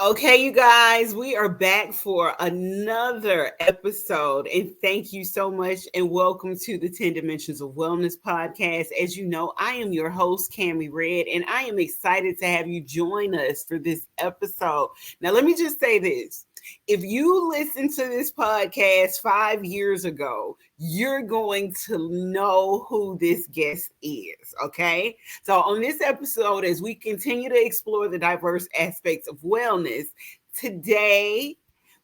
Okay, you guys, we are back for another episode. And thank you so much. And welcome to the 10 Dimensions of Wellness podcast. As you know, I am your host, Cammie Red, and I am excited to have you join us for this episode. Now, let me just say this. If you listened to this podcast 5 years ago, you're going to know who this guest is. Okay. So, on this episode, as we continue to explore the diverse aspects of wellness, today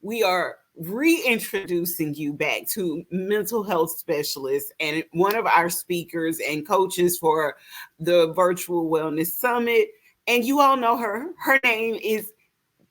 we are reintroducing you back to mental health specialists and one of our speakers and coaches for the virtual wellness summit. And you all know her. Her name is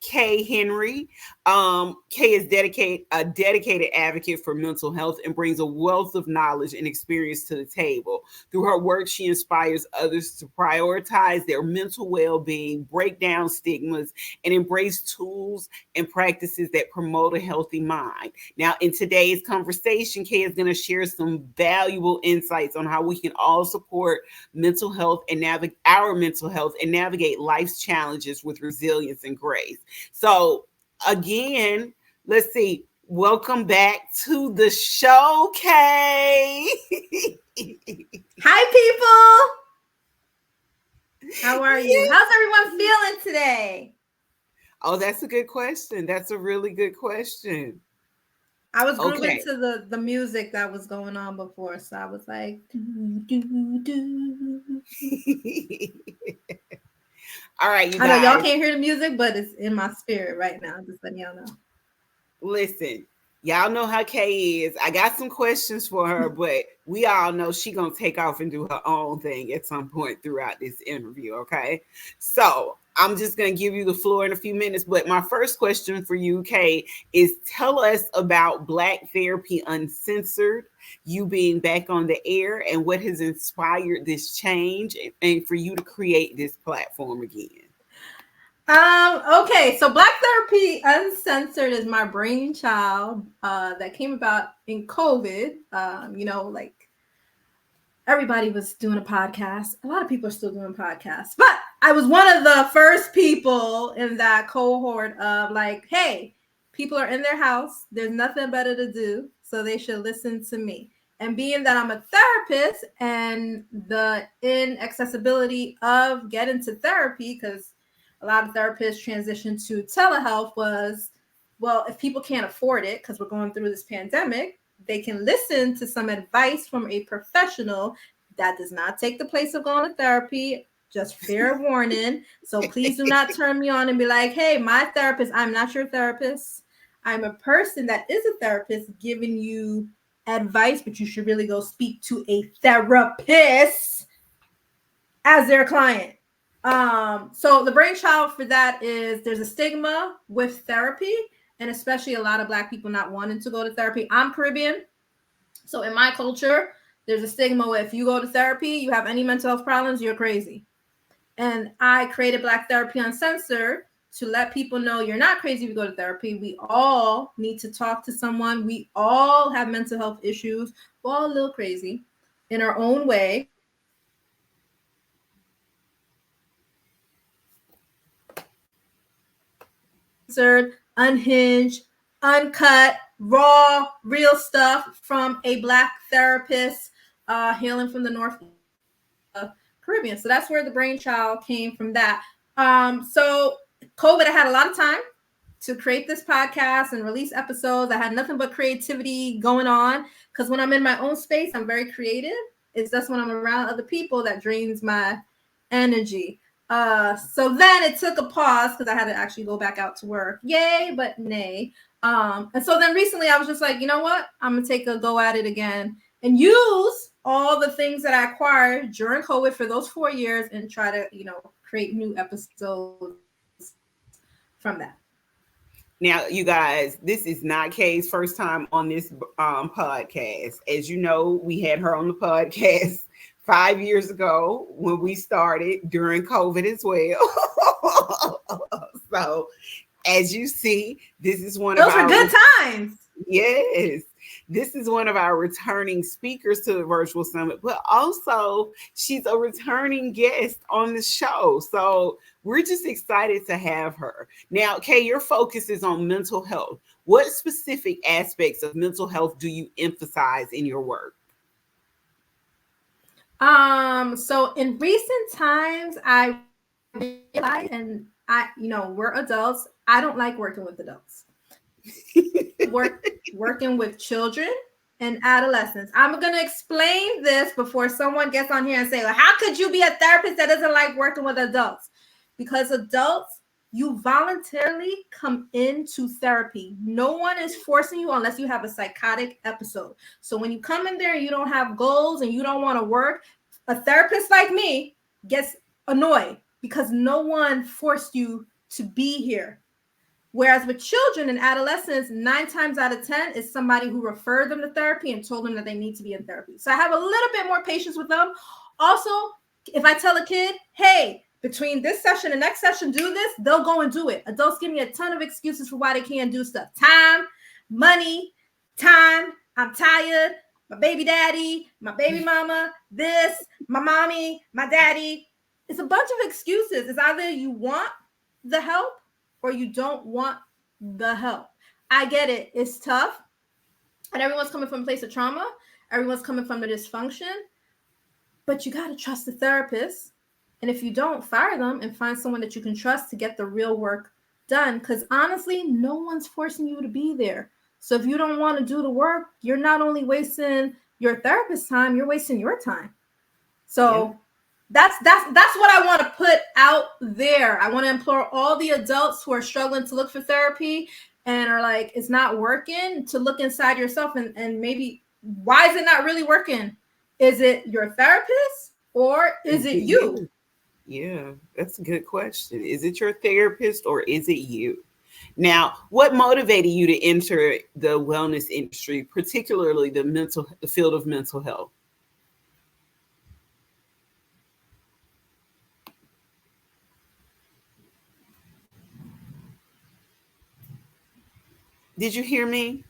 Kaye Henry. Kaye is a dedicated advocate for mental health and brings a wealth of knowledge and experience to the table. Through her work, she inspires others to prioritize their mental well-being, break down stigmas, and embrace tools and practices that promote a healthy mind. Now, in today's conversation, Kaye is going to share some valuable insights on how we can all support mental health and navigate our mental health and navigate life's challenges with resilience and grace. So again, let's see. Welcome back to the show, Kaye. Hi, people. How are you? How's everyone feeling today? Oh, that's a good question. That's a really good question. I was grooving to the music that was going on before, so I was like, do. All right, you guys. I know y'all can't hear the music, but it's in my spirit right now. Just letting y'all know. Listen, y'all know how Kaye is. I got some questions for her, but we all know she gonna take off and do her own thing at some point throughout this interview, okay? So I'm just gonna give you the floor in a few minutes, but my first question for you, Kaye, is tell us about Black Therapy Uncensored, you being back on the air, and what has inspired this change and for you to create this platform again. Okay, so Black Therapy Uncensored is my brainchild that came about in COVID. Like everybody was doing a podcast. A lot of people are still doing podcasts, but I was one of the first people in that cohort of like, hey, people are in their house. There's nothing better to do, so they should listen to me. And being that I'm a therapist and the inaccessibility of getting to therapy, because a lot of therapists transition to telehealth was, well, if people can't afford it because we're going through this pandemic, they can listen to some advice from a professional that does not take the place of going to therapy. Just fair warning. So please do not turn me on and be like, hey, my therapist, I'm not your therapist. I'm a person that is a therapist giving you advice, but you should really go speak to a therapist as their client. So the brainchild for that is there's a stigma with therapy, and especially a lot of Black people not wanting to go to therapy. I'm Caribbean, so in my culture, there's a stigma where if you go to therapy, you have any mental health problems, you're crazy. And I created Black Therapy Uncensored to let people know you're not crazy if you go to therapy. We all need to talk to someone. We all have mental health issues. We're all a little crazy in our own way. Unhinged, uncut, raw, real stuff from a Black therapist hailing from the North Caribbean. So that's where the brainchild came from that. So COVID, I had a lot of time to create this podcast and release episodes. I had nothing but creativity going on because when I'm in my own space, I'm very creative. It's just when I'm around other people that drains my energy. So then it took a pause because I had to actually go back out to work. Yay, but nay. And so then recently I was just like, you know what? I'm going to take a go at it again and use all the things that I acquired during COVID for those 4 years and try to, create new episodes from that. Now, you guys, this is not Kaye's first time on this podcast. As you know, we had her on the podcast 5 years ago when we started during COVID as well. So, as you see, this is one Those of our good times. Yes. This is one of our returning speakers to the virtual summit, but also she's a returning guest on the show. So we're just excited to have her. Now, Kay, your focus is on mental health. What specific aspects of mental health do you emphasize in your work? So in recent times, I realized, and we're adults. I don't like working with adults. Working with children and adolescents. I'm gonna explain this before someone gets on here and say, well, how could you be a therapist that doesn't like working with adults? Because adults, you voluntarily come into therapy. No one is forcing you unless you have a psychotic episode. So when you come in there and you don't have goals and you don't want to work, a therapist like me gets annoyed because no one forced you to be here. Whereas with children and adolescents, 9 times out of 10 is somebody who referred them to therapy and told them that they need to be in therapy. So I have a little bit more patience with them. Also, if I tell a kid, hey, between this session and next session, do this, they'll go and do it. Adults give me a ton of excuses for why they can't do stuff. Time, money, I'm tired, my baby daddy, my baby mama, this, my mommy, my daddy. It's a bunch of excuses. It's either you want the help or you don't want the help. I get it. It's tough. And everyone's coming from a place of trauma. Everyone's coming from the dysfunction. But you got to trust the therapist. And if you don't, fire them and find someone that you can trust to get the real work done. Because honestly, no one's forcing you to be there. So if you don't want to do the work, you're not only wasting your therapist's time, you're wasting your time. So that's what I want to put out there. I want to implore all the adults who are struggling to look for therapy and are like, it's not working, to look inside yourself and maybe, why is it not really working? Is it your therapist or is it you? Yeah, that's a good question. Is it your therapist or is it you? Now, what motivated you to enter the wellness industry, particularly the field of mental health? Did you hear me?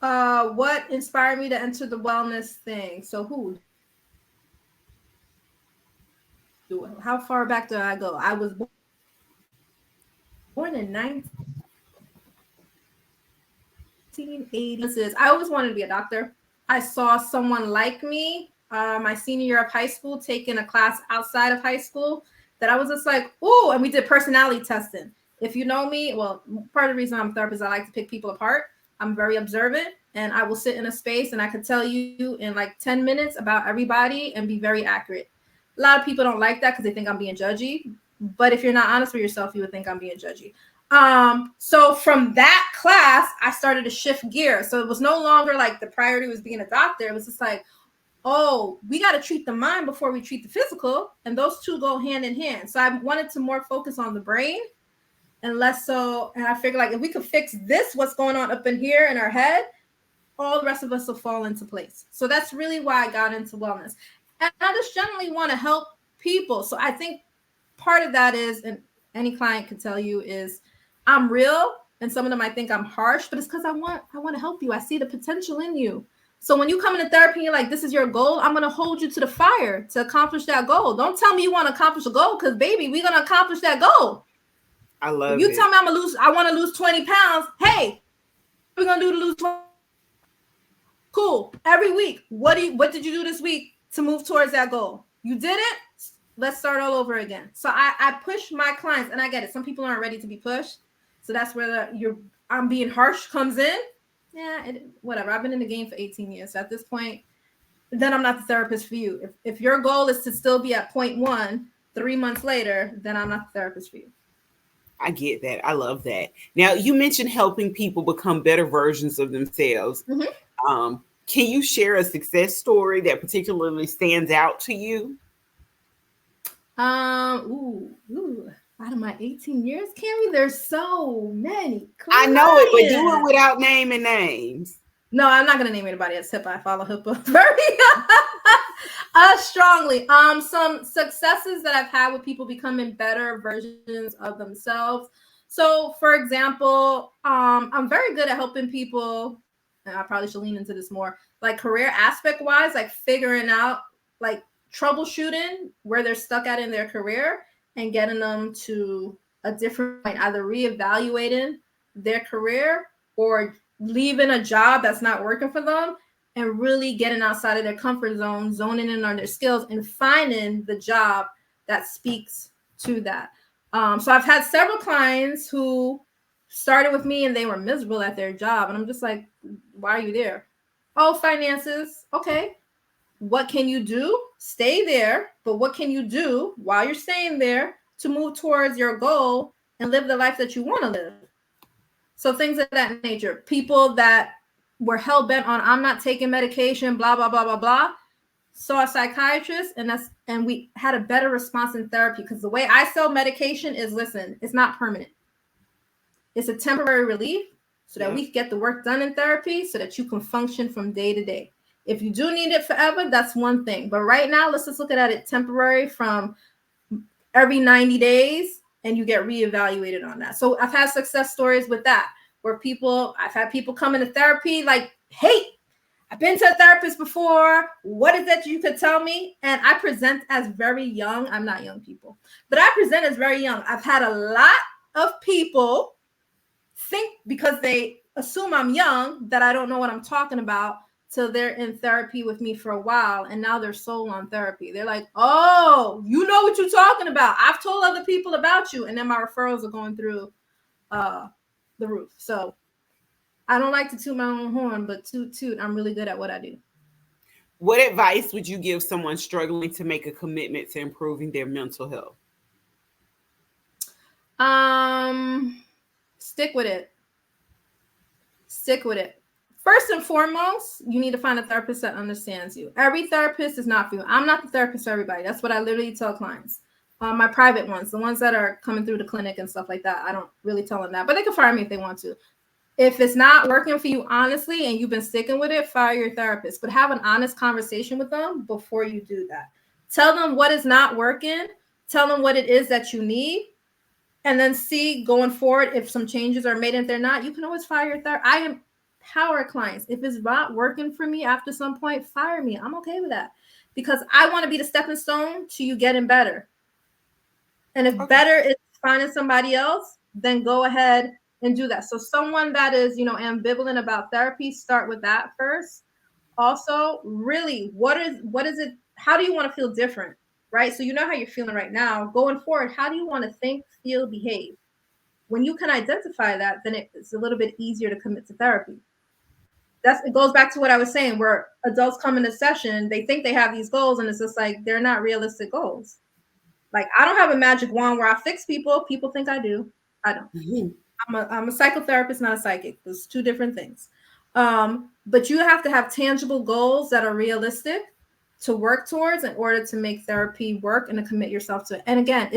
What inspired me to enter the wellness thing? So how far back do I go? I was born in 1980s. I always wanted to be a doctor. I saw someone like me, my senior year of high school, taking a class outside of high school that I was just like, ooh, and we did personality testing. If you know me, well, part of the reason I'm a therapist, I like to pick people apart. I'm very observant and I will sit in a space and I could tell you in like 10 minutes about everybody and be very accurate. A lot of people don't like that because they think I'm being judgy. But if you're not honest with yourself, you would think I'm being judgy. So from that class, I started to shift gears. So it was no longer like the priority was being a doctor. It was just like, oh, we got to treat the mind before we treat the physical. And those two go hand in hand. So I wanted to more focus on the brain and less so. And I figured like if we could fix this, what's going on up in here in our head, all the rest of us will fall into place. So that's really why I got into wellness. And I just generally want to help people. So I think part of that is, and any client could tell you, is I'm real. And some of them might think I'm harsh, but it's because I want to help you. I see the potential in you. So when you come into therapy and you're like, this is your goal, I'm going to hold you to the fire to accomplish that goal. Don't tell me you want to accomplish a goal because, baby, we're going to accomplish that goal. I love it. You tell me I want to lose 20 pounds. Hey, what are we going to do to lose 20? Cool. Every week, what did you do this week to move towards that goal? You did it? Let's start all over again. So I push my clients, and I get it. Some people aren't ready to be pushed. So that's where I'm being harsh comes in. Yeah, whatever. I've been in the game for 18 years. So at this point, then I'm not the therapist for you. If your goal is to still be at point 1 3 months later, then I'm not the therapist for you. I get that. I love that. Now, you mentioned helping people become better versions of themselves. Mm-hmm. Can you share a success story that particularly stands out to you? Out of my 18 years, Cammy, there's so many clients. I know it, but do it without naming names. No, I'm not gonna name anybody as HIPAA. I follow HIPAA very strongly. Some successes that I've had with people becoming better versions of themselves. So, for example, I'm very good at helping people, and I probably should lean into this more, like career aspect wise, like figuring out, like troubleshooting where they're stuck at in their career and getting them to a different point, either reevaluating their career or leaving a job that's not working for them and really getting outside of their comfort zone, zoning in on their skills and finding the job that speaks to that. So I've had several clients who started with me and they were miserable at their job. And I'm just like, why are you there? Oh, finances. Okay. What can you do? Stay there. But what can you do while you're staying there to move towards your goal and live the life that you want to live? So things of that nature. People that were hell bent on, I'm not taking medication, blah, blah, blah, blah, blah, saw a psychiatrist, and we had a better response in therapy, because the way I sell medication is, listen, it's not permanent. It's a temporary relief so that we get the work done in therapy so that you can function from day to day. If you do need it forever, that's one thing. But right now, let's just look at it temporary from every 90 days, and you get reevaluated on that. So I've had success stories with that, where I've had people come into therapy like, hey, I've been to a therapist before. What is that you could tell me? And I present as very young. I'm not young people, but I present as very young. I've had a lot of people think, because they assume I'm young, that I don't know what I'm talking about till they're in therapy with me for a while, and now they're sold on therapy. They're like, oh, you know what you're talking about. I've told other people about you, and then my referrals are going through the roof. So I don't like to toot my own horn, but toot, I'm really good at what I do. What advice would you give someone struggling to make a commitment to improving their mental health? Stick with it. Stick with it. First and foremost, you need to find a therapist that understands you. Every therapist is not for you. I'm not the therapist for everybody. That's what I literally tell clients. My private ones, the ones that are coming through the clinic and stuff like that, I don't really tell them that, but they can fire me if they want to. If it's not working for you, honestly, and you've been sticking with it, fire your therapist. But have an honest conversation with them before you do that. Tell them what is not working. Tell them what it is that you need. And then see going forward if some changes are made. And if they're not, you can always fire your therapist. I empower clients. If it's not working for me after some point, fire me. I'm okay with that, because I want to be the stepping stone to you getting better. And if better is finding somebody else, then go ahead and do that. So someone that is, ambivalent about therapy, start with that first. Also, really, what is it? How do you want to feel different? Right? So you know how you're feeling right now. Going forward, how do you want to think, feel, behave? When you can identify that, then it's a little bit easier to commit to therapy. It goes back to what I was saying, where adults come into session, they think they have these goals, and it's just like, they're not realistic goals. Like, I don't have a magic wand where I fix people. People think I do. I don't. Mm-hmm. I'm a psychotherapist, not a psychic. There's two different things. But you have to have tangible goals that are realistic to work towards in order to make therapy work and to commit yourself to it. And again,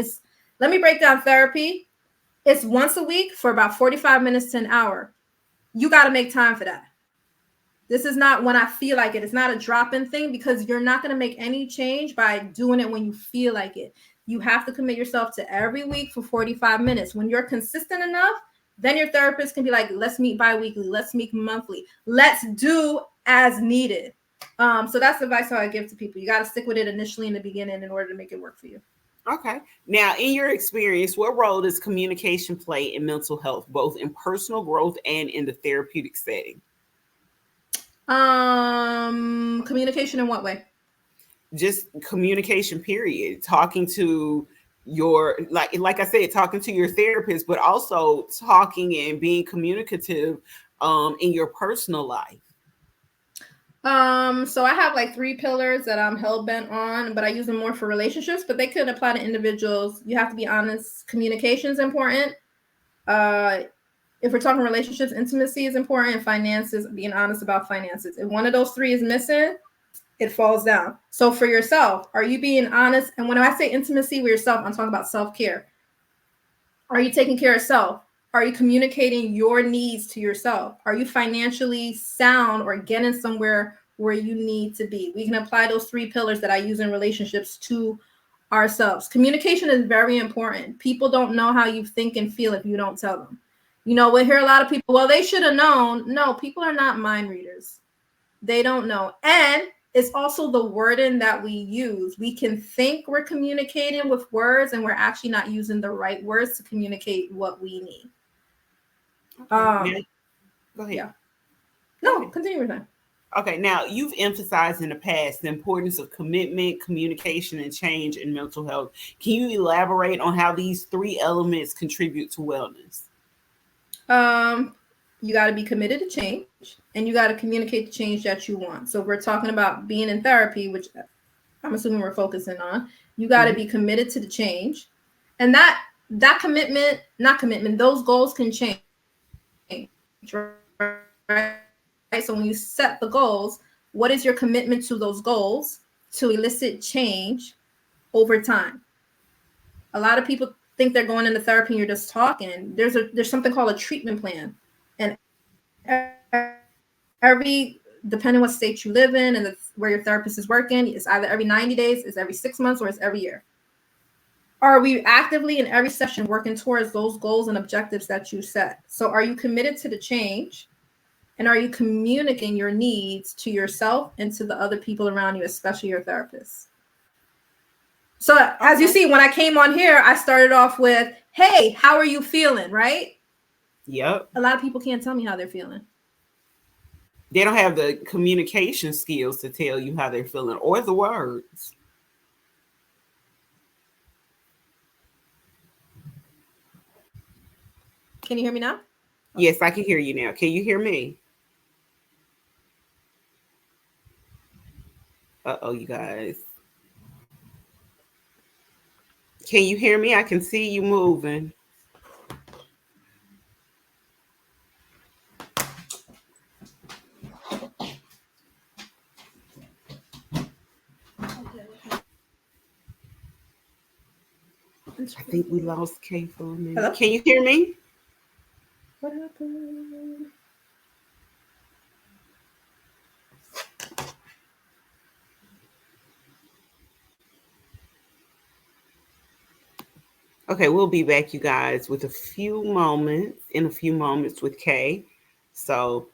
let me break down therapy. It's once a week for about 45 minutes to an hour. You got to make time for that. This is not when I feel like it. It's not a drop-in thing, because you're not going to make any change by doing it when you feel like it. You have to commit yourself to every week for 45 minutes. When you're consistent enough, then your therapist can be like, let's meet bi-weekly, let's meet monthly, let's do as needed. So that's the advice I give to people. You got to stick with it initially in the beginning in order to make it work for you. Okay. Now, in your experience, what role does communication play in mental health, both in personal growth and in the therapeutic setting? Communication in what way? Just communication, period. Talking to your, like I said, talking to your therapist, but also talking and being communicative in your personal life. So I have like 3 pillars that I'm hell-bent on, but I use them more for relationships, but they could apply to individuals. You have to be honest. Communication is important. If we're talking relationships, intimacy is important, and finances, being honest about finances. If one of those 3 is missing, it falls down. So for yourself, are you being honest? And when I say intimacy with yourself, I'm talking about self-care. Are you taking care of self? Are you communicating your needs to yourself? Are you financially sound or getting somewhere where you need to be? We can apply those 3 pillars that I use in relationships to ourselves. Communication is very important. People don't know how you think and feel if you don't tell them. We'll hear a lot of people, well, they should have known. No, people are not mind readers. They don't know. And it's also the wording that we use. We can think we're communicating with words, and we're actually not using the right words to communicate what we need. Yeah. Go ahead. Yeah. No, continue with that. Okay, now you've emphasized in the past the importance of commitment, communication, and change in mental health. Can you elaborate on how these 3 elements contribute to wellness? You got to be committed to change, and you got to communicate the change that you want. So we're talking about being in therapy, which I'm assuming we're focusing on. You got to be committed to the change, and that commitment, not commitment, those goals can change, right? So when you set the goals, what is your commitment to those goals to elicit change over time? A lot of people think they're going into therapy and you're just talking. There's something called a treatment plan, and every, depending what state you live in and where your therapist is working, it's either every 90 days, it's every 6 months, or it's every year. Are we actively in every session working towards those goals and objectives that you set? So are you committed to the change? And are you communicating your needs to yourself and to the other people around you, especially your therapist? So as you see, when I came on here, I started off with, hey, how are you feeling, right? Yep. A lot of people can't tell me how they're feeling. They don't have the communication skills to tell you how they're feeling, or the words. Can you hear me now? Yes, I can hear you now. Can you hear me? Uh-oh, you guys. Can you hear me? I can see you moving. I think we lost Kaye for a minute. Hello? Can you hear me? What happened? Okay, we'll be back, you guys, with a few moments with Kaye. So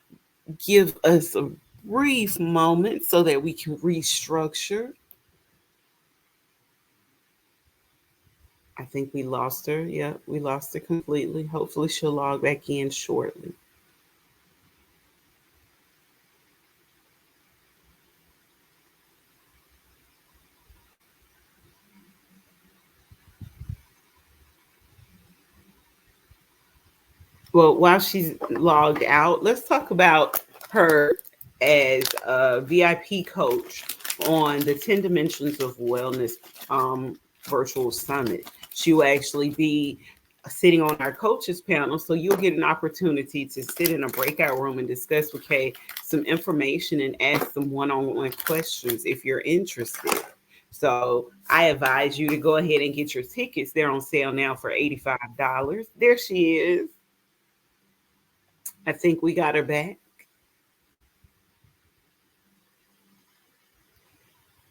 give us a brief moment so that we can restructure. I think we lost her. Yeah, we lost her completely. Hopefully she'll log back in shortly. Well, while she's logged out, let's talk about her as a VIP coach on the 10 Dimensions of Wellness virtual summit. She will actually be sitting on our coaches panel, so you'll get an opportunity to sit in a breakout room and discuss with Kaye some information and ask some one-on-one questions if you're interested. So I advise you to go ahead and get your tickets. They're on sale now for $85. There she is. I think we got her back.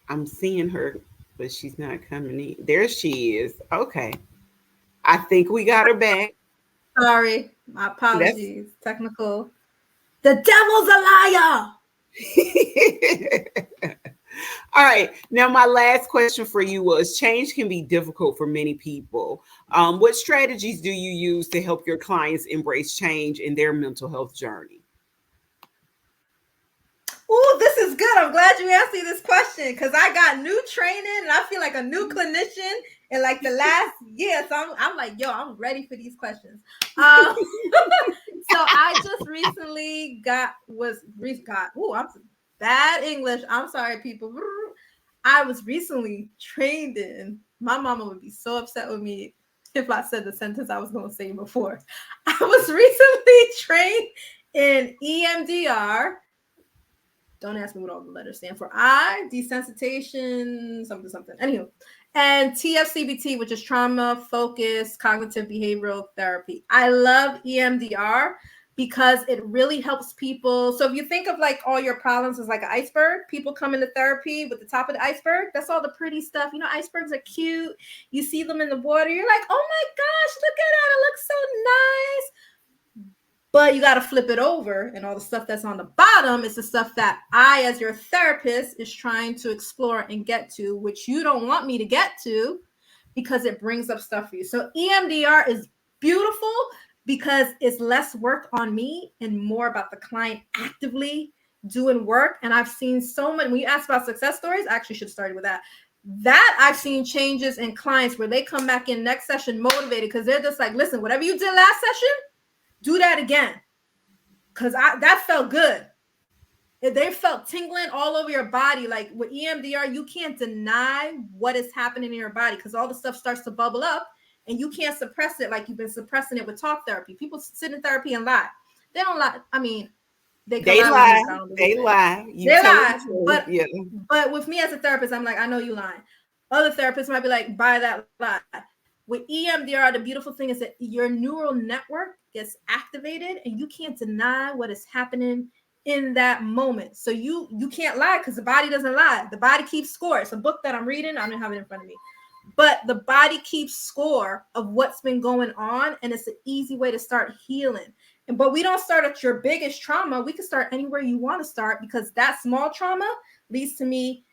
I'm seeing her, but she's not coming in. There she is. Okay. I think we got her back. Sorry. My apologies. Technical. The devil's a liar. All right. Now, my last question for you was, change can be difficult for many people. What strategies do you use to help your clients embrace change in their mental health journey? Oh, this is good. I'm glad you asked me this question, because I got new training and I feel like a new clinician in like the last year. So I'm like, yo, I'm ready for these questions. So I just recently I'm bad English. I'm sorry, people. I was recently trained in, my mama would be so upset with me if I said the sentence I was going to say before. I was recently trained in EMDR. Don't ask me what all the letters stand for. Desensitization, something. Anywho, And TFCBT, which is trauma focused cognitive behavioral therapy. I love EMDR because it really helps people. So if you think of like all your problems as like an iceberg, people come into therapy with the top of the iceberg. That's all the pretty stuff. You know, icebergs are cute. You see them in the water. You're like, oh my gosh, look at that. It looks so nice. But you got to flip it over, and all the stuff that's on the bottom is the stuff that I, as your therapist, is trying to explore and get to, which you don't want me to get to because it brings up stuff for you. So EMDR is beautiful because it's less work on me and more about the client actively doing work. And I've seen so many, when you ask about success stories, I actually should have started with that. That I've seen changes in clients where they come back in next session motivated because they're just like, listen, whatever you did last session, do that again. Because that felt good. They felt tingling all over your body. Like with EMDR, you can't deny what is happening in your body because all the stuff starts to bubble up and you can't suppress it like you've been suppressing it with talk therapy. People sit in therapy and lie. They don't lie. I mean, they lie. They lie. They lie. But with me as a therapist, I'm like, I know you lying. Other therapists might be like, buy that lie. With EMDR, the beautiful thing is that your neural network gets activated and you can't deny what is happening in that moment. So you can't lie because the body doesn't lie. The body keeps score. It's a book that I'm reading. I don't have it in front of me. But the body keeps score of what's been going on, and it's an easy way to start healing. But we don't start at your biggest trauma. We can start anywhere you want to start because that small trauma leads to me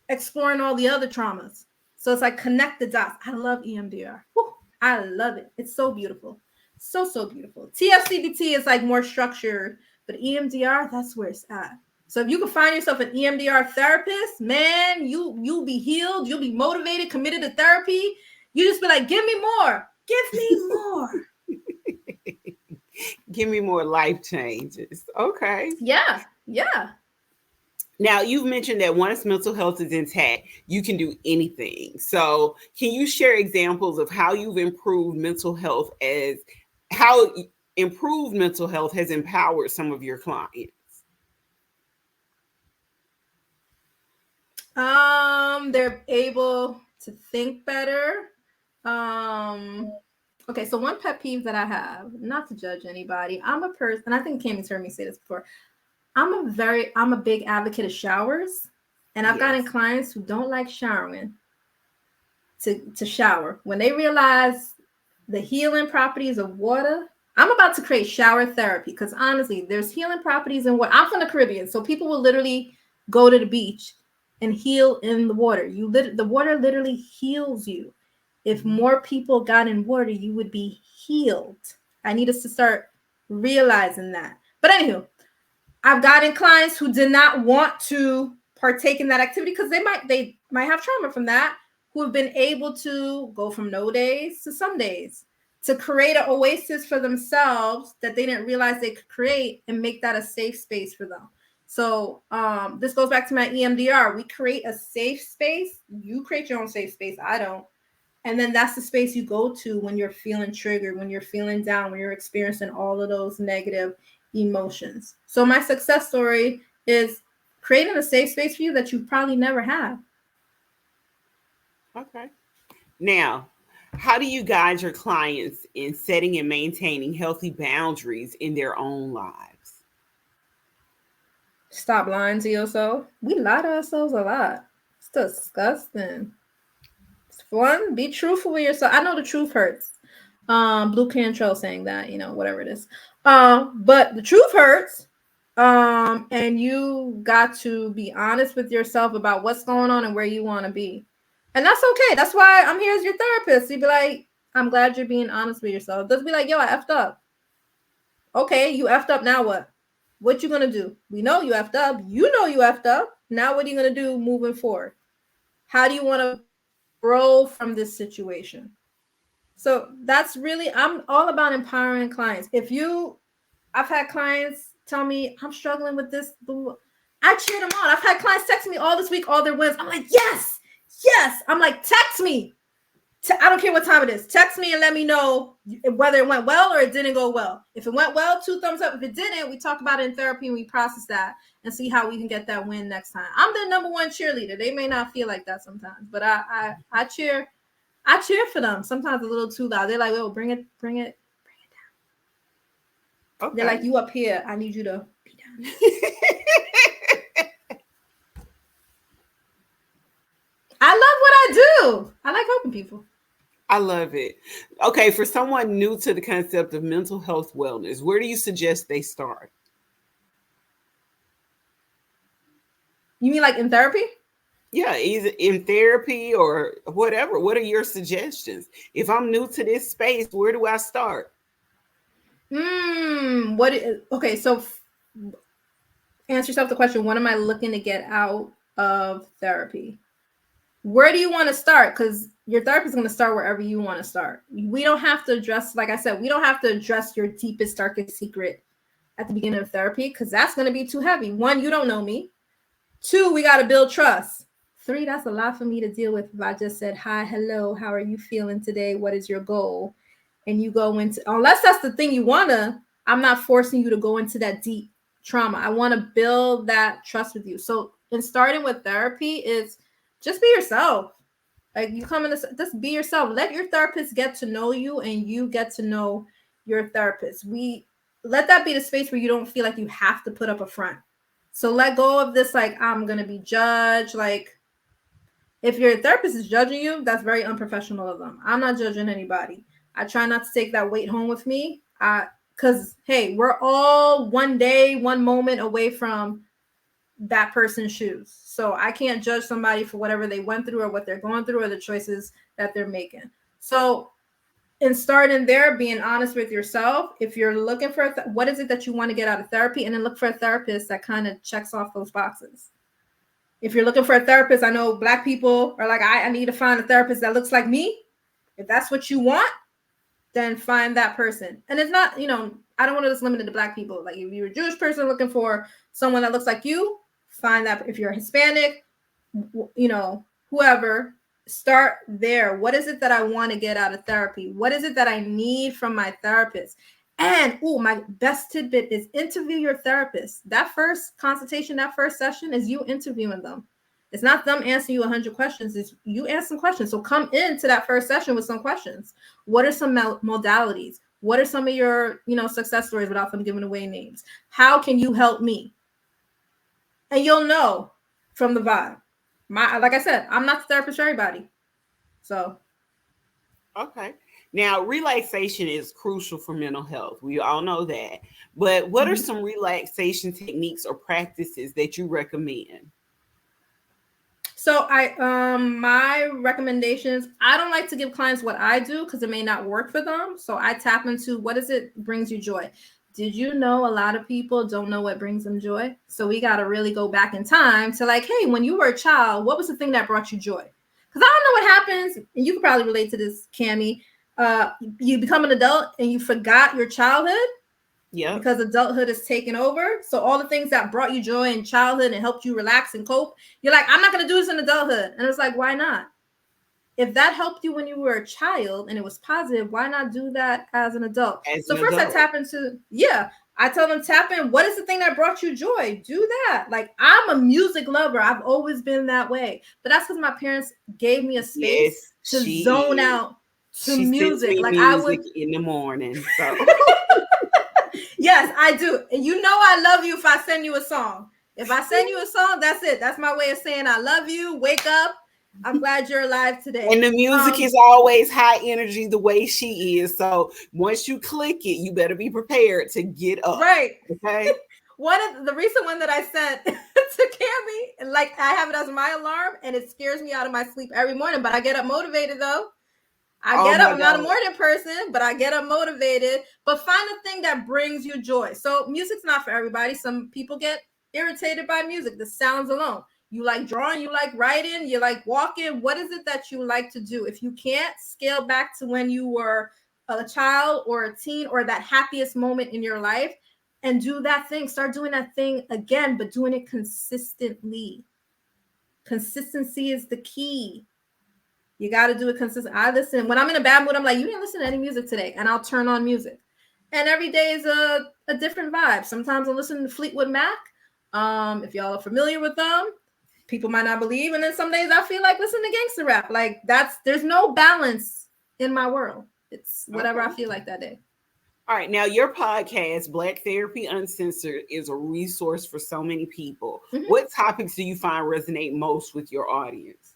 exploring all the other traumas. So it's like connect the dots. I love EMDR. Woo, I love it. It's so beautiful. So beautiful. TFCBT is like more structured, but EMDR, that's where it's at. So if you can find yourself an EMDR therapist, man, you'll be healed. You'll be motivated, committed to therapy. You just be like, give me more. Give me more. Give me more life changes. Okay. Yeah. Now, you've mentioned that once mental health is intact, you can do anything. So can you share examples of how you've improved mental health how improved mental health has empowered some of your clients? They're able to think better. Okay, so one pet peeve that I have, not to judge anybody, I'm a person, I think Cammy's heard me say this before. I'm a big advocate of showers, and I've gotten clients who don't like showering to shower. When they realize the healing properties of water, I'm about to create shower therapy because honestly, there's healing properties in water. I'm from the Caribbean, so people will literally go to the beach and heal in the water. The water literally heals you. If more people got in water, you would be healed. I need us to start realizing that. But anywho, I've gotten clients who did not want to partake in that activity because they might have trauma from that, who have been able to go from no days to some days to create an oasis for themselves that they didn't realize they could create and make that a safe space for them. So this goes back to my EMDR. We create a safe space. You create your own safe space. I don't. And then that's the space you go to when you're feeling triggered, when you're feeling down, when you're experiencing all of those negative emotions. So my success story is creating a safe space for you that you probably never had. Okay. Now, how do you guide your clients in setting and maintaining healthy boundaries in their own lives? Stop lying to yourself. We lie to ourselves a lot. It's disgusting. It's fun. Be truthful with yourself. I know the truth hurts. Blue Cantrell saying that, whatever it is. But the truth hurts. And you got to be honest with yourself about what's going on and where you want to be. And that's okay. That's why I'm here as your therapist. You'd be like, I'm glad you're being honest with yourself. Doesn't be like, yo, I effed up. Okay, you effed up. Now what? What you gonna do? We know you effed up. You know you effed up. Now what are you gonna do moving forward? How do you want to grow from this situation? So that's really, I'm all about empowering clients. I've had clients tell me I'm struggling with this. I cheer them on. I've had clients text me all this week, all their wins. I'm like, yes. I'm like, text me. I don't care what time it is. Text me and let me know whether it went well or it didn't go well. If it went well, 2 thumbs up. If it didn't, we talk about it in therapy and we process that and see how we can get that win next time. I'm the number one cheerleader. They may not feel like that sometimes, but I cheer for them. Sometimes a little too loud. They're like, "Oh, bring it down." Okay. They're like, "You up here? I need you to be down." I love what I do. I like helping people. I love it. Okay, for someone new to the concept of mental health wellness, where do you suggest they start? You mean like in therapy? Yeah, either in therapy or whatever. What are your suggestions? If I'm new to this space, where do I start? Okay, so answer yourself the question, what am I looking to get out of therapy? Where do you want to start? Because your therapist is going to start wherever you want to start. We don't have to address, like I said, we don't have to address your deepest, darkest secret at the beginning of therapy because that's going to be too heavy. 1, you don't know me. 2, we got to build trust. 3, that's a lot for me to deal with if I just said, hi, hello, how are you feeling today? What is your goal? And you go into, unless that's the thing you want to, I'm not forcing you to go into that deep trauma. I want to build that trust with you. So in starting with therapy is just be yourself. Like you come in, just be yourself. Let your therapist get to know you and you get to know your therapist. Let that be the space where you don't feel like you have to put up a front. So let go of this, like, I'm going to be judged. Like, if your therapist is judging you, that's very unprofessional of them. I'm not judging anybody. I try not to take that weight home with me. Because, hey, we're all one day, one moment away from that person's shoes. So I can't judge somebody for whatever they went through or what they're going through or the choices that they're making. So in starting there, being honest with yourself, if you're looking for what is it that you want to get out of therapy, and then look for a therapist that kind of checks off those boxes. If you're looking for a therapist, I know Black people are like, I need to find a therapist that looks like me. If that's what you want, then find that person. And it's not, I don't want to just limit it to Black people. Like if you're a Jewish person looking for someone that looks like you, find that. If you're Hispanic, whoever, start there. What is it that I want to get out of therapy? What is it that I need from my therapist? And my best tidbit is interview your therapist. That first consultation, that first session is you interviewing them. It's not them answering you 100 questions. It's you answering questions. So come into that first session with some questions. What are some modalities? What are some of your, success stories without them giving away names? How can you help me? And you'll know from the vibe. Like I said, I'm not the therapist for everybody. So. Okay. Now, relaxation is crucial for mental health. We all know that. But what are some relaxation techniques or practices that you recommend? So my recommendations, I don't like to give clients what I do because it may not work for them. So I tap into what is it brings you joy. Did you know a lot of people don't know what brings them joy? So we got to really go back in time to like, hey, when you were a child, what was the thing that brought you joy? Because I don't know what happens, and you can probably relate to this, Cammie. You become an adult and you forgot your childhood. Yeah. Because adulthood is taking over. So all the things that brought you joy in childhood and helped you relax and cope, you're like, I'm not going to do this in adulthood. And it's like, why not? If that helped you when you were a child and it was positive, why not do that as an adult? So first I tap into, I tell them tap in. What is the thing that brought you joy? Do that. Like I'm a music lover. I've always been that way. But that's because my parents gave me a space to zone out to music. Like music I would in the morning. So yes, I do. And I love you if I send you a song. If I send you a song, that's it. That's my way of saying I love you. Wake up. I'm glad you're alive today. And the music is always high energy the way she is. So once you click it, you better be prepared to get up. Right. Okay. One of the recent one that I sent to Cammie, like I have it as my alarm and it scares me out of my sleep every morning, but I get up motivated though. I'm not a morning person, but I get up motivated. But find a thing that brings you joy. So music's not for everybody. Some people get irritated by music, the sounds alone. You like drawing, you like writing, you like walking. What is it that you like to do? If you can't, scale back to when you were a child or a teen or that happiest moment in your life and do that thing. Start doing that thing again, but doing it consistently. Consistency is the key. You got to do it consistent. I listen when I'm in a bad mood. I'm like, you didn't listen to any music today, and I'll turn on music. And every day is a different vibe. Sometimes I'll listen to Fleetwood Mac. If y'all are familiar with them, people might not believe. And then some days I feel like listening to gangster rap. Like there's no balance in my world. It's whatever I feel like that day. All right. Now, your podcast, Black Therapy Uncensored, is a resource for so many people. Mm-hmm. What topics do you find resonate most with your audience?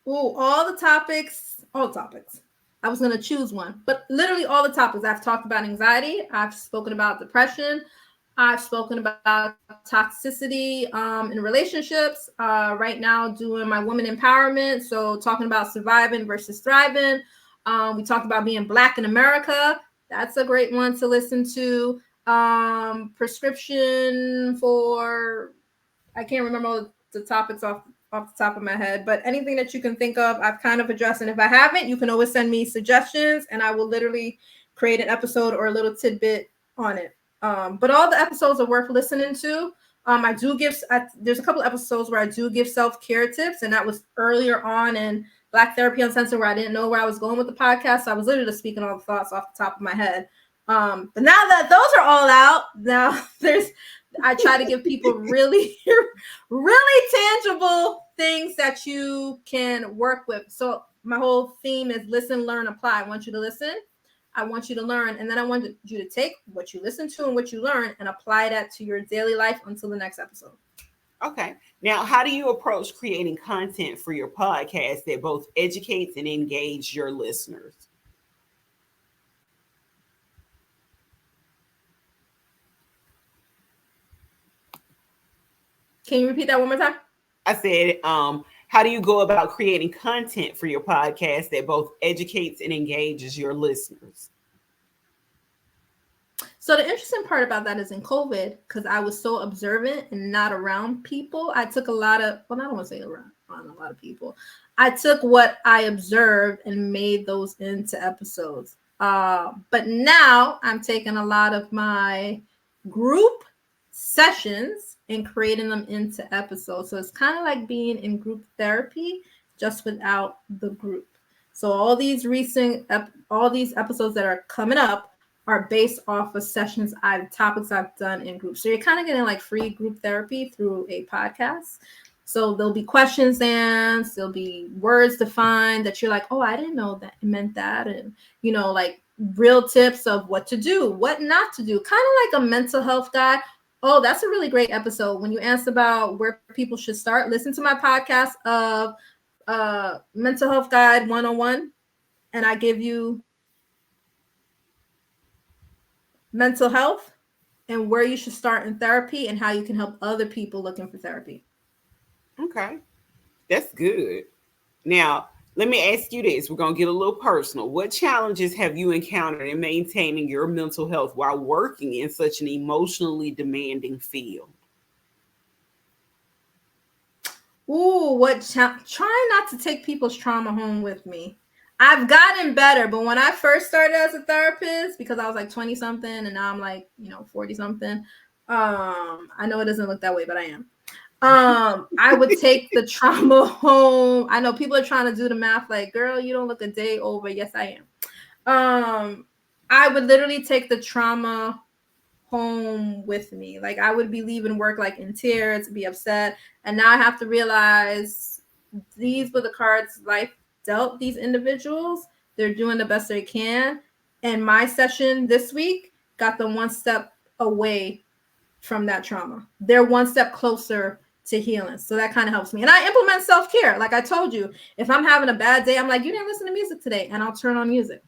Oh, all the topics. I was going to choose one, but literally all the topics. I've talked about anxiety. I've spoken about depression. I've spoken about toxicity in relationships. Right now, doing my woman empowerment. So talking about surviving versus thriving. We talked about being Black in America. That's a great one to listen to. Prescription for, I can't remember the topics off the top of my head, but anything that you can think of, I've kind of addressed. And if I haven't, you can always send me suggestions and I will literally create an episode or a little tidbit on it. But all the episodes are worth listening to. I do give, there's a couple of episodes where I do give self-care tips, and that was earlier on in Black Therapy Uncensored, where I didn't know where I was going with the podcast. So I was literally just speaking all the thoughts off the top of my head. But now that those are all out, now I try to give people really, really tangible things that you can work with. So my whole theme is listen, learn, apply. I want you to listen. I want you to learn. And then I want you to take what you listen to and what you learn and apply that to your daily life until the next episode. Okay. Now, how do you approach creating content for your podcast that both educates and engages your listeners? Can you repeat that one more time? I said, how do you go about creating content for your podcast that both educates and engages your listeners? So the interesting part about that is in COVID, because I was so observant and not around people, I took a lot of, well, I don't want to say around a lot of people. I took what I observed and made those into episodes. But now I'm taking a lot of my group sessions and creating them into episodes. So it's kind of like being in group therapy, just without the group. So all these episodes that are coming up are based off of topics I've done in groups. So you're kind of getting like free group therapy through a podcast. So there'll be questions answered, there'll be words defined that you're like, oh, I didn't know that it meant that. And, like real tips of what to do, what not to do, kind of like a mental health guide. Oh, that's a really great episode. When you asked about where people should start, listen to my podcast of Mental Health Guide 101. And I give you mental health and where you should start in therapy and how you can help other people looking for therapy. Okay, that's good. Now, let me ask you this. We're going to get a little personal. What challenges have you encountered in maintaining your mental health while working in such an emotionally demanding field? Ooh, try not to take people's trauma home with me. I've gotten better, but when I first started as a therapist, because I was like 20 something and now I'm like, 40 something. I know it doesn't look that way, but I am. I would take the trauma home. I know people are trying to do the math like, girl, you don't look a day over. Yes, I am. I would literally take the trauma home with me. Like I would be leaving work like in tears, be upset. And now I have to realize these were the cards life dealt these individuals. They're doing the best they can. And my session this week got them one step away from that trauma. They're one step closer to healing. So that kind of helps me. And I implement self-care. Like I told you, if I'm having a bad day, I'm like, you didn't listen to music today. And I'll turn on music.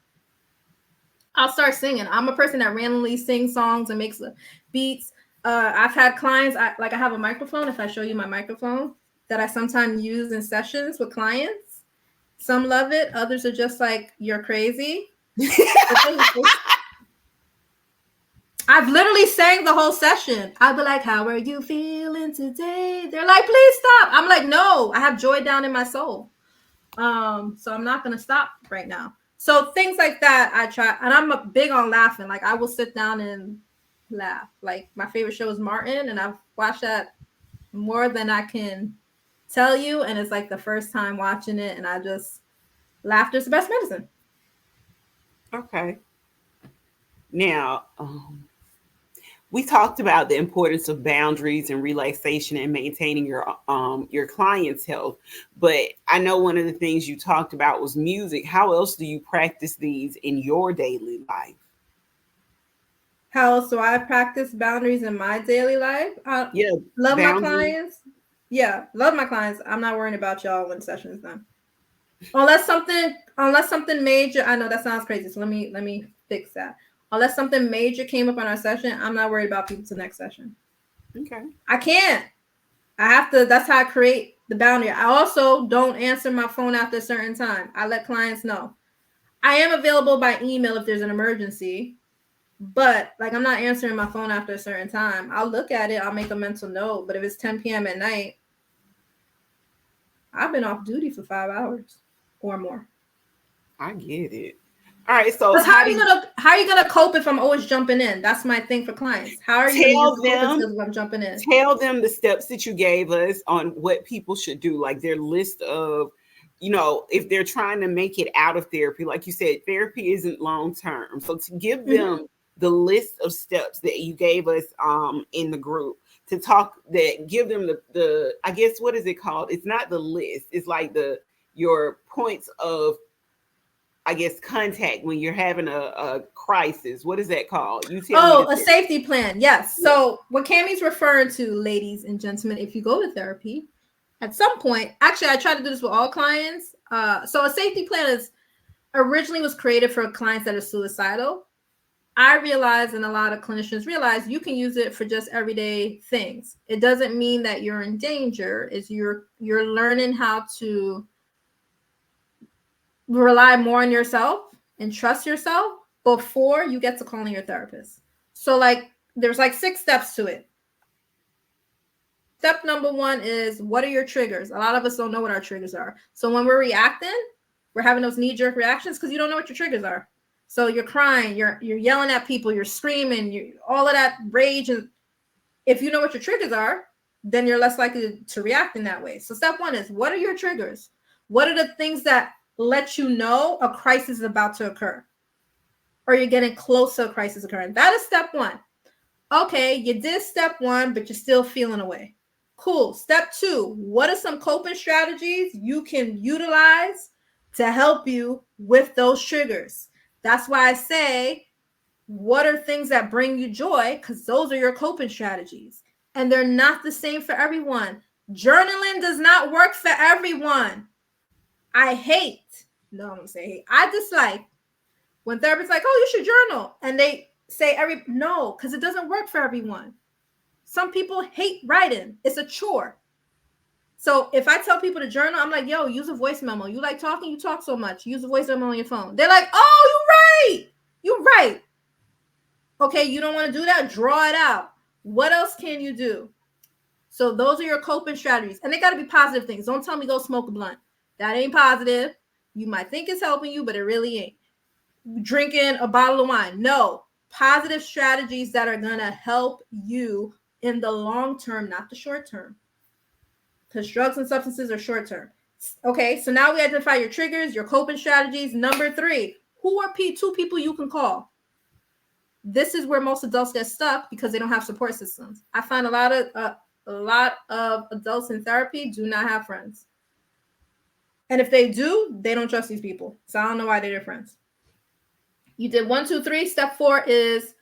I'll start singing. I'm a person that randomly sings songs and makes beats. I've had clients, I have a microphone. If I show you my microphone that I sometimes use in sessions with clients, some love it. Others are just like, you're crazy. I've literally sang the whole session. I'll be like, how are you feeling today? They're like, please stop. I'm like, no, I have joy down in my soul. So I'm not going to stop right now. So things like that I try. And I'm big on laughing. Like I will sit down and laugh. Like my favorite show is Martin. And I've watched that more than I can tell you. And it's like the first time watching it. And I just Laughter is the best medicine. Okay. Now, we talked about the importance of boundaries and relaxation and maintaining your client's health. But I know one of the things you talked about was music. How else do you practice these in your daily life? How else do I practice boundaries in my daily life? I Yeah, love my boundaries. clients. Yeah, love my clients. I'm not worrying about y'all when session's done. Unless something major. I know that sounds crazy. So let me fix that. Unless something major came up on our session, I'm not worried about people to next session. Okay. I can't. I have to. That's how I create the boundary. I also don't answer my phone after a certain time. I let clients know. I am available by email if there's an emergency, but like I'm not answering my phone after a certain time. I'll look at it. I'll make a mental note. But if it's 10 p.m. at night, I've been off duty for 5 hours or more. I get it. All right. So Because how are you gonna cope if I'm always jumping in? That's my thing for clients. How are you gonna use tell the coping them skills if I'm jumping in? tell them the steps that you gave us on what people should do, like their list of, if they're trying to make it out of therapy, like you said, therapy isn't long term. So to give Mm-hmm. them the list of steps that you gave us in the group, to talk, that give them the I guess, what is it called? It's not the list. It's like the your points of, I guess, contact when you're having a crisis. What is that called? You tell me Oh, to a tell. safety plan. Yes. Yeah. So what Cammie's referring to, ladies and gentlemen, if you go to therapy, at some point, actually, I try to do this with all clients. So a safety plan is originally was created for clients that are suicidal. I realize, and a lot of clinicians realize, you can use it for just everyday things. It doesn't mean that you're in danger. Is you're learning how to rely more on yourself and trust yourself before you get to calling your therapist. So like there's like 6 steps to it. Step number 1 is, what are your triggers? A lot of us don't know what our triggers are. So when we're reacting, we're having those knee-jerk reactions because you don't know what your triggers are. So you're crying, you're yelling at people, you're screaming, all of that rage. And if you know what your triggers are, then you're less likely to react in that way. So step 1 is, what are your triggers? What are the things that let you know a crisis is about to occur, or you're getting close to a crisis occurring? That is step 1. Okay, you did step 1, but you're still feeling away. Cool. Step 2, what are some coping strategies you can utilize to help you with those triggers? That's why I say, what are things that bring you joy? Because those are your coping strategies. And they're not the same for everyone. Journaling does not work for everyone. I hate, no, I'm gonna say hate. I dislike when therapists like, oh, you should journal. And they say no, because it doesn't work for everyone. Some people hate writing. It's a chore. So if I tell people to journal, I'm like, yo, use a voice memo. You like talking, you talk so much. Use a voice memo on your phone. They're like, oh, you're right. You're right. Okay, you don't want to do that? Draw it out. What else can you do? So those are your coping strategies. And they got to be positive things. Don't tell me go smoke a blunt. That ain't positive. You might think it's helping you, but it really ain't. Drinking a bottle of wine. No. Positive strategies that are going to help you in the long term, not the short term. Because drugs and substances are short term. Okay, so now we identify your triggers, your coping strategies. Number 3, who are 2 people you can call? This is where most adults get stuck because they don't have support systems. I find a lot of adults in therapy do not have friends. And if they do, they don't trust these people. So I don't know why they're their friends. You did 1, 2, 3. Step 4 is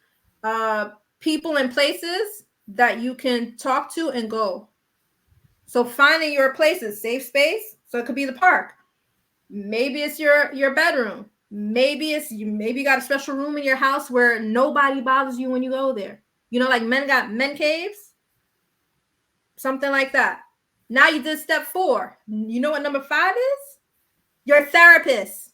people and places that you can talk to and go. So finding your places, safe space. So it could be the park. Maybe it's your bedroom. Maybe you got a special room in your house where nobody bothers you when you go there. Like men got men caves, something like that. Now you did step 4. You know what number 5 is? Your therapist.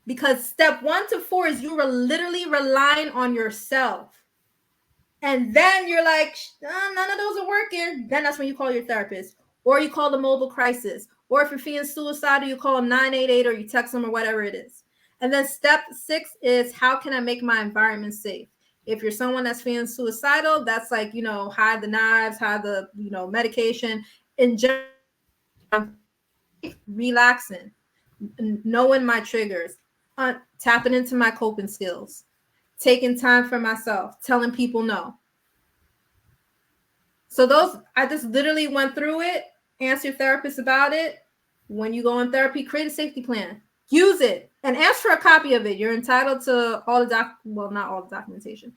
Because step 1 to 4 is you were literally relying on yourself. And then you're like, none of those are working. Then that's when you call your therapist, or you call the mobile crisis, or if you're feeling suicidal, you call 988 or you text them or whatever it is. And then step 6 is, how can I make my environment safe? If you're someone that's feeling suicidal, that's like, hide the knives, hide the, medication. In general, relaxing. knowing my triggers, tapping into my coping skills, taking time for myself, telling people no. So those, I just literally went through it. Ask your therapist about it. When you go in therapy, create a safety plan. Use it and ask for a copy of it. You're entitled to all the well, not all the documentation.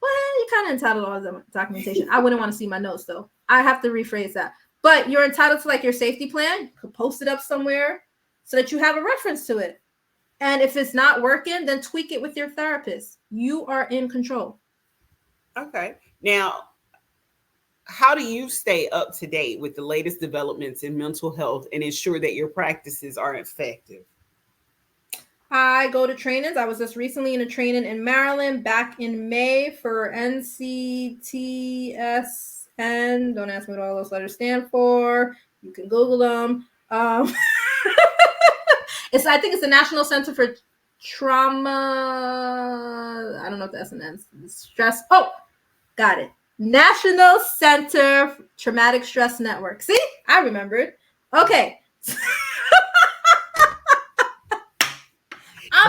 Well, you're kind of entitled to all the documentation. I wouldn't want to see my notes though. I have to rephrase that. But you're entitled to like your safety plan. You could post it up somewhere so that you have a reference to it. And if it's not working, then tweak it with your therapist. You are in control. Okay. Now, how do you stay up to date with the latest developments in mental health and ensure that your practices are effective? I go to trainings. I was just recently in a training in Maryland back in May for NCTSN. Don't ask me what all those letters stand for. You can Google them. I think it's the National Center for Trauma. I don't know if the S and N stress. Oh, got it. National Center for Traumatic Stress Network. See, I remembered. Okay.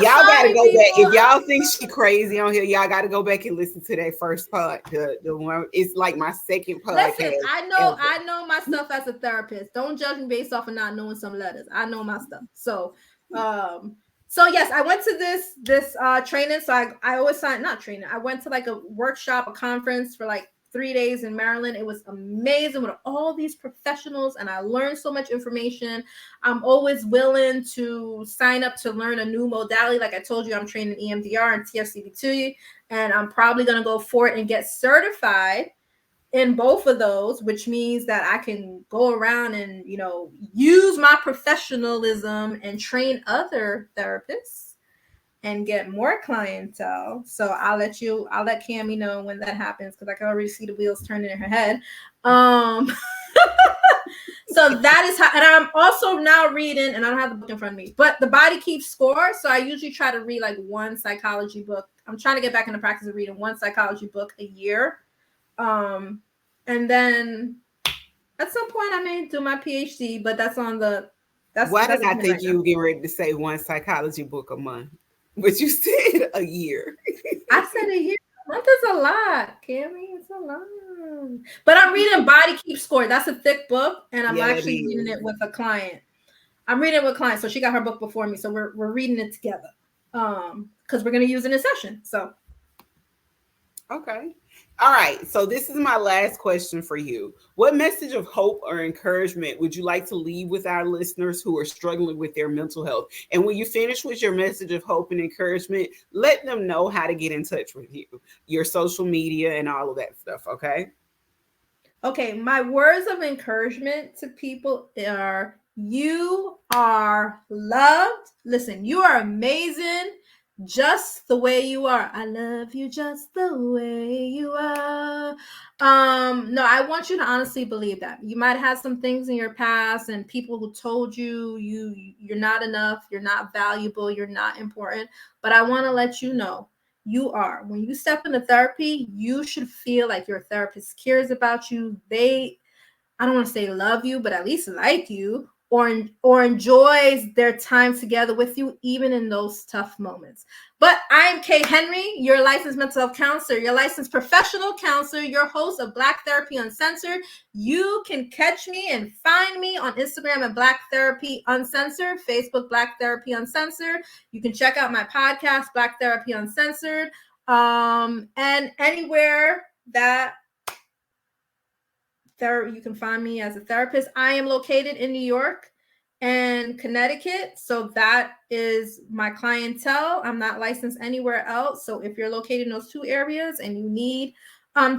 Y'all gotta go back. If y'all think she crazy on here, y'all gotta go back and listen to that first part. The one, it's like my second podcast. Listen, I know my stuff as a therapist. Don't judge me based off of not knowing some letters. I know my stuff. So yes, I went to this training. So I always not training. I went to like a workshop, a conference for like 3 days in Maryland. It was amazing with all these professionals, and I learned so much information. I'm always willing to sign up to learn a new modality. Like I told you, I'm training EMDR and TFCB2, and I'm probably going to go for it and get certified in both of those, which means that I can go around and, use my professionalism and train other therapists and get more clientele. So I'll let Cammie know when that happens, because I can already see the wheels turning in her head. So that is how, and I'm also now reading, and I don't have the book in front of me, but The Body Keeps Score. So I usually try to read like one psychology book. I'm trying to get back in the practice of reading one psychology book a year. And then at some point I may do my PhD, but that's on the, why did I think you were getting ready to say one psychology book a month? But you said a year. I said a year. A month is a lot, Cammie. It's a lot. But I'm reading Body Keeps Score. That's a thick book, and I'm actually reading it with a client. I'm reading it with clients, so she got her book before me, so we're reading it together. Because we're gonna use it in a session. So. Okay. All right. So this is my last question for you. What message of hope or encouragement would you like to leave with our listeners who are struggling with their mental health? And when you finish with your message of hope and encouragement, let them know how to get in touch with you, your social media and all of that stuff. Okay. Okay. My words of encouragement to people are, you are loved. Listen, you are amazing. Just the way you are. I love you just the way you are. No, I want you to honestly believe that. You might have some things in your past and people who told you you're not enough, you're not valuable, you're not important. But I want to let you know you are. When you step into therapy, you should feel like your therapist cares about you. I don't want to say love you, but at least like you, or enjoys their time together with you, even in those tough moments. But I'm Kaye Henry, your licensed mental health counselor, your licensed professional counselor, your host of Black Therapy Uncensored. You can catch me and find me on Instagram at Black Therapy Uncensored, Facebook Black Therapy Uncensored. You can check out my podcast, Black Therapy Uncensored, and anywhere that you can find me as a therapist. I am located in New York and Connecticut, so that is my clientele. I'm not licensed anywhere else. So if you're located in those two areas and you need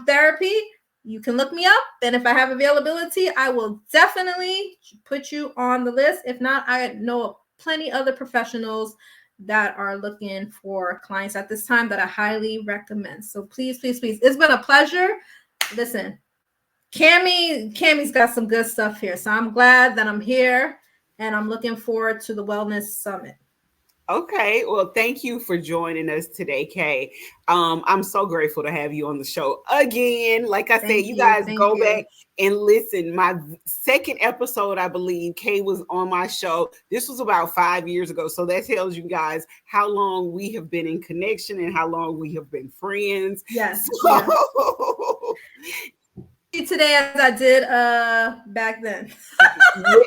therapy, you can look me up. And if I have availability, I will definitely put you on the list. If not, I know plenty other professionals that are looking for clients at this time that I highly recommend. So please, please, please. It's been a pleasure. Listen, Cammie's got some good stuff here. So I'm glad that I'm here, and I'm looking forward to the Wellness Summit. Okay, well, thank you for joining us today, Kay. I'm so grateful to have you on the show again. Like I said, Thank you you. guys Thank go you. back and listen. My second episode, I believe, Kay was on my show. This was about 5 years ago, so that tells you guys how long we have been in connection and how long we have been friends. Yes. Yes. So You today as I did back then.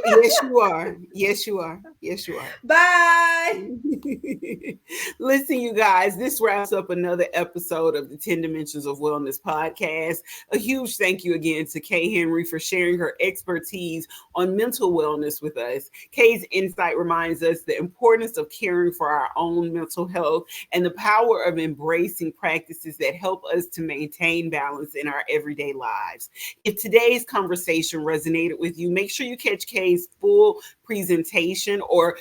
Yes, you are. Yes, you are. Yes, you are. Bye. Listen, you guys, this wraps up another episode of the 10 Dimensions of Wellness podcast. A huge thank you again to Kaye Henry for sharing her expertise on mental wellness with us. Kay's insight reminds us the importance of caring for our own mental health and the power of embracing practices that help us to maintain balance in our everyday lives. If today's conversation resonated with you, make sure you catch Kay's full presentation, or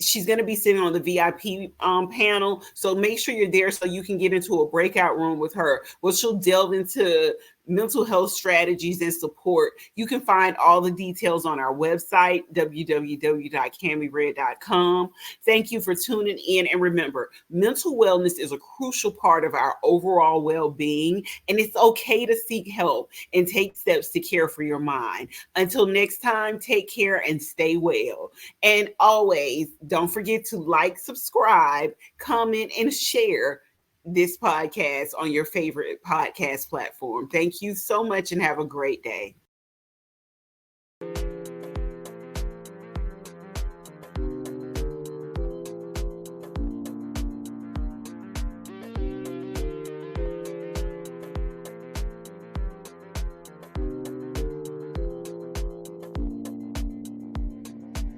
she's going to be sitting on the VIP panel. So make sure you're there so you can get into a breakout room with her, where she'll delve into mental health strategies and support. You can find all the details on our website, www.cammyred.com. Thank you for tuning in. And remember, mental wellness is a crucial part of our overall well-being, and it's okay to seek help and take steps to care for your mind. Until next time, take care and stay well. And always don't forget to like, subscribe, comment, and share this podcast on your favorite podcast platform. Thank you so much and have a great day.